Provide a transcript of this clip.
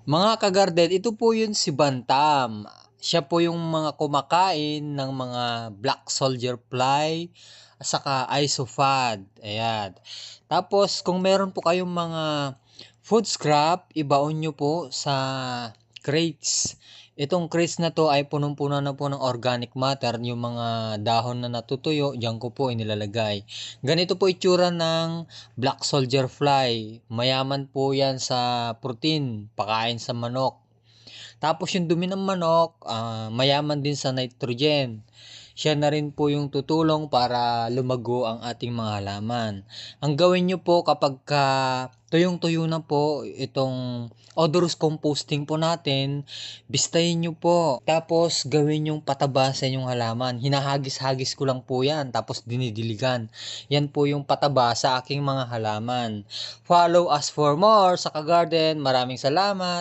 Mga kagarden, ito po yun si Bantam. Siya po yung mga kumakain ng mga black soldier fly, saka isofad. Ayan. Tapos, kung meron po kayong mga food scrap, ibaon nyo po sa crates. Itong crates na to ay punong-puno na po ng organic matter, yung mga dahon na natutuyo, diyan ko po inilalagay. Ganito po itsura ng black soldier fly. Mayaman po yan sa protein, pakain sa manok. Tapos yung dumi ng manok, mayaman din sa nitrogen. Siya na rin po yung tutulong para lumago ang ating mga halaman. Ang gawin nyo po kapag tuyong-tuyo na po itong odorous composting po natin, bistayin nyo po. Tapos gawin yung pataba sa inyong halaman. Hinahagis-hagis ko lang po yan, tapos dinidiligan. Yan po yung pataba sa aking mga halaman. Follow us for more sa Kagarden. Maraming salamat.